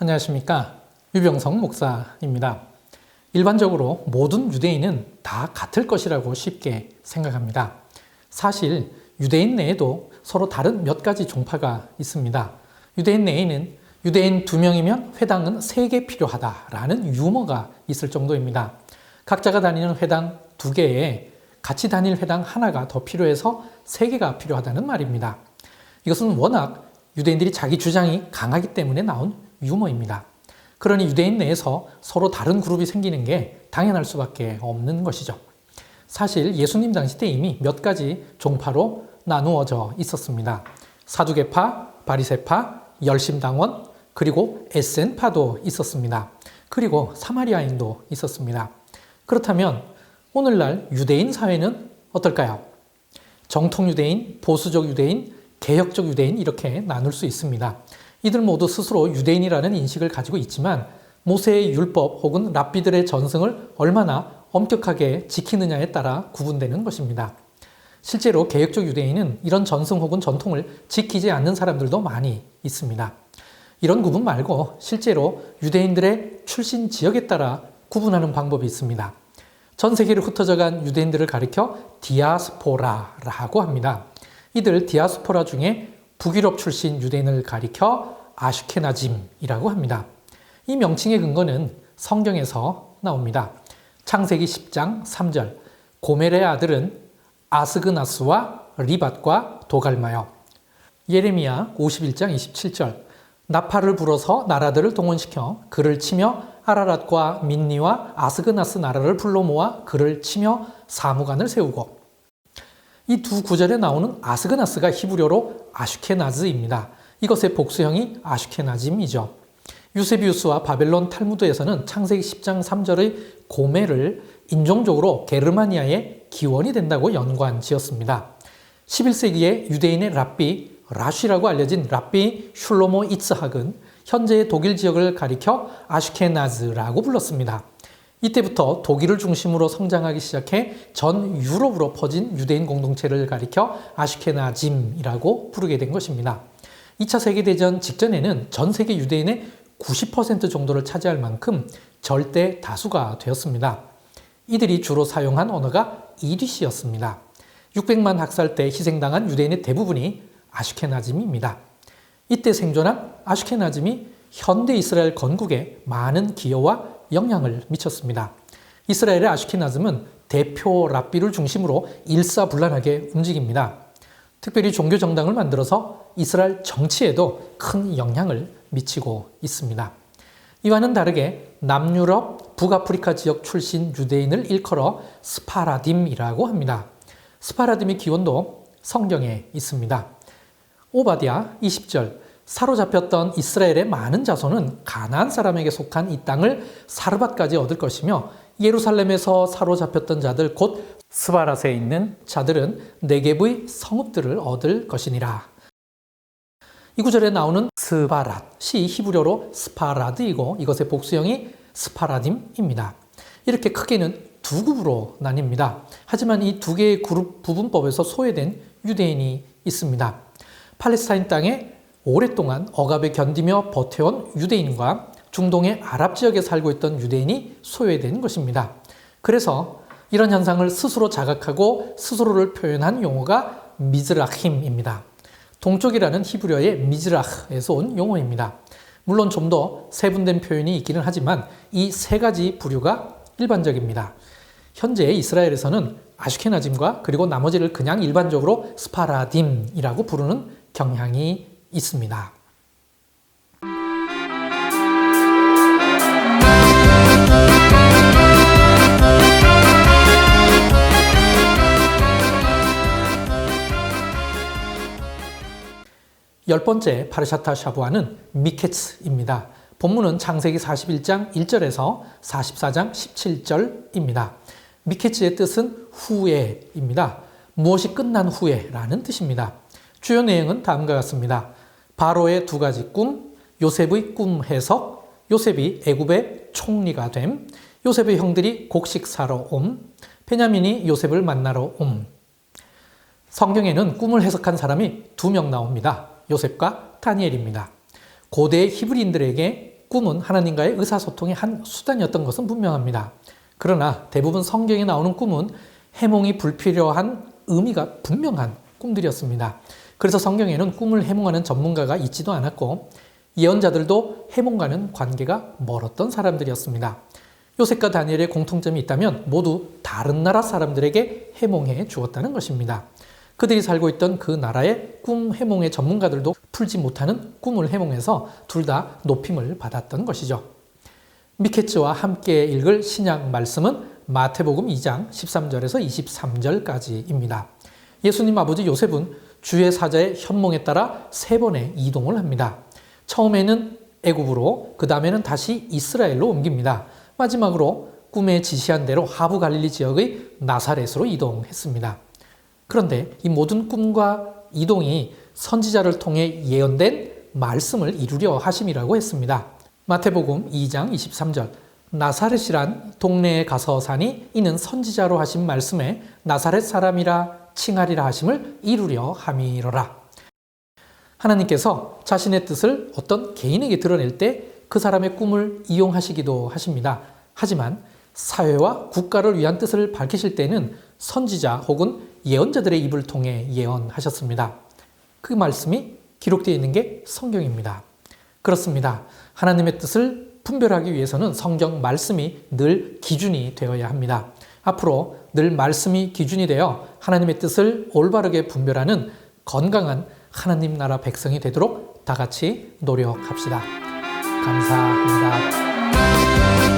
안녕하십니까. 유병성 목사입니다. 일반적으로 모든 유대인은 다 같을 것이라고 쉽게 생각합니다. 사실 유대인 내에도 서로 다른 몇 가지 종파가 있습니다. 유대인 내에는 유대인 2명이면 회당은 3개 필요하다라는 유머가 있을 정도입니다. 각자가 다니는 회당 2개에 같이 다닐 회당 하나가 더 필요해서 3개가 필요하다는 말입니다. 이것은 워낙 유대인들이 자기 주장이 강하기 때문에 나온 유머입니다. 그러니 유대인 내에서 서로 다른 그룹이 생기는 게 당연할 수밖에 없는 것이죠. 사실 예수님 당시 때 이미 몇 가지 종파로 나누어져 있었습니다. 사두개파, 바리새파, 열심당원, 그리고 에센파도 있었습니다. 그리고 사마리아인도 있었습니다. 그렇다면 오늘날 유대인 사회는 어떨까요? 정통 유대인, 보수적 유대인, 개혁적 유대인 이렇게 나눌 수 있습니다. 이들 모두 스스로 유대인이라는 인식을 가지고 있지만 모세의 율법 혹은 랍비들의 전승을 얼마나 엄격하게 지키느냐에 따라 구분되는 것입니다. 실제로 개혁적 유대인은 이런 전승 혹은 전통을 지키지 않는 사람들도 많이 있습니다. 이런 구분 말고 실제로 유대인들의 출신 지역에 따라 구분하는 방법이 있습니다. 전 세계로 흩어져간 유대인들을 가리켜 디아스포라라고 합니다. 이들 디아스포라 중에 북유럽 출신 유대인을 가리켜 아슈케나짐이라고 합니다. 이 명칭의 근거는 성경에서 나옵니다. 창세기 10장 3절 고멜의 아들은 아스그나스와 리밧과 도갈마요. 예레미야 51장 27절 나팔을 불어서 나라들을 동원시켜 그를 치며 아라랏과 민니와 아스그나스 나라를 불러 모아 그를 치며 사무관을 세우고. 이 두 구절에 나오는 아스그나스가 히브리어로 아슈케나즈입니다. 이것의 복수형이 아슈케나짐이죠. 유세비우스와 바벨론 탈무드에서는 창세기 10장 3절의 고멜을 인종적으로 게르마니아의 기원이 된다고 연관지었습니다. 11세기에 유대인의 랍비 라쉬라고 알려진 랍비 슐로모 이츠학은 현재의 독일 지역을 가리켜 아슈케나즈라고 불렀습니다. 이때부터 독일을 중심으로 성장하기 시작해 전 유럽으로 퍼진 유대인 공동체를 가리켜 아슈케나짐이라고 부르게 된 것입니다. 2차 세계대전 직전에는 전 세계 유대인의 90% 정도를 차지할 만큼 절대 다수가 되었습니다. 이들이 주로 사용한 언어가 이디시였습니다. 600만 학살 때 희생당한 유대인의 대부분이 아슈케나짐입니다. 이때 생존한 아슈케나짐이 현대 이스라엘 건국에 많은 기여와 영향을 미쳤습니다. 이스라엘의 아슈케나즘은 대표 랍비를 중심으로 일사불란하게 움직입니다. 특별히 종교 정당을 만들어서 이스라엘 정치에도 큰 영향을 미치고 있습니다. 이와는 다르게 남유럽, 북아프리카 지역 출신 유대인을 일컬어 스파라딤이라고 합니다. 스파라딤의 기원도 성경에 있습니다. 오바댜 20절 사로잡혔던 이스라엘의 많은 자손은 가나안 사람에게 속한 이 땅을 사르밧까지 얻을 것이며 예루살렘에서 사로잡혔던 자들 곧 스바랏에 있는 자들은 네겝의 성읍들을 얻을 것이니라. 이 구절에 나오는 스바랏이 히브리어로 스파라드이고 이것의 복수형이 스파라딤입니다. 이렇게 크게는 두 그룹으로 나뉩니다. 하지만 이 두 개의 그룹 부분법에서 소외된 유대인이 있습니다. 팔레스타인 땅에 오랫동안 억압에 견디며 버텨온 유대인과 중동의 아랍 지역에 살고 있던 유대인이 소외된 것입니다. 그래서 이런 현상을 스스로 자각하고 스스로를 표현한 용어가 미즈라힘입니다. 동쪽이라는 히브리어의 미즈라흐에서 온 용어입니다. 물론 좀 더 세분된 표현이 있기는 하지만 이 세 가지 부류가 일반적입니다. 현재 이스라엘에서는 아슈케나짐과 그리고 나머지를 그냥 일반적으로 스파라딤이라고 부르는 경향이 있습니다. 열 번째 파르샤타 샤부아는 미케츠입니다. 본문은 창세기 41장 1절에서 44장 17절입니다. 미케츠의 뜻은 후에입니다. 무엇이 끝난 후에라는 뜻입니다. 주요 내용은 다음과 같습니다. 바로의 2가지 꿈, 요셉의 꿈 해석, 요셉이 애굽의 총리가 됨, 요셉의 형들이 곡식 사러 옴, 베냐민이 요셉을 만나러 옴. 성경에는 꿈을 해석한 사람이 2명 나옵니다. 요셉과 다니엘입니다. 고대 히브리인들에게 꿈은 하나님과의 의사소통의 한 수단이었던 것은 분명합니다. 그러나 대부분 성경에 나오는 꿈은 해몽이 불필요한 의미가 분명한 꿈들이었습니다. 그래서 성경에는 꿈을 해몽하는 전문가가 있지도 않았고 예언자들도 해몽과는 관계가 멀었던 사람들이었습니다. 요셉과 다니엘의 공통점이 있다면 모두 다른 나라 사람들에게 해몽해 주었다는 것입니다. 그들이 살고 있던 그 나라의 꿈 해몽의 전문가들도 풀지 못하는 꿈을 해몽해서 둘 다 높임을 받았던 것이죠. 미케츠와 함께 읽을 신약 말씀은 마태복음 2장 13절에서 23절까지입니다. 예수님 아버지 요셉은 주의 사자의 현몽에 따라 3번의 이동을 합니다. 처음에는 애굽으로, 그 다음에는 다시 이스라엘로 옮깁니다. 마지막으로 꿈에 지시한 대로 하부 갈릴리 지역의 나사렛으로 이동했습니다. 그런데 이 모든 꿈과 이동이 선지자를 통해 예언된 말씀을 이루려 하심이라고 했습니다. 마태복음 2장 23절 나사렛이란 동네에 가서 사니 이는 선지자로 하신 말씀에 나사렛 사람이라 칭하리라 하심을 이루려 함이로라. 하나님께서 자신의 뜻을 어떤 개인에게 드러낼 때 그 사람의 꿈을 이용하시기도 하십니다. 하지만 사회와 국가를 위한 뜻을 밝히실 때는 선지자 혹은 예언자들의 입을 통해 예언하셨습니다. 그 말씀이 기록되어 있는 게 성경입니다. 그렇습니다. 하나님의 뜻을 분별하기 위해서는 성경 말씀이 늘 기준이 되어야 합니다. 앞으로 늘 말씀이 기준이 되어 하나님의 뜻을 올바르게 분별하는 건강한 하나님 나라 백성이 되도록 다 같이 노력합시다. 감사합니다.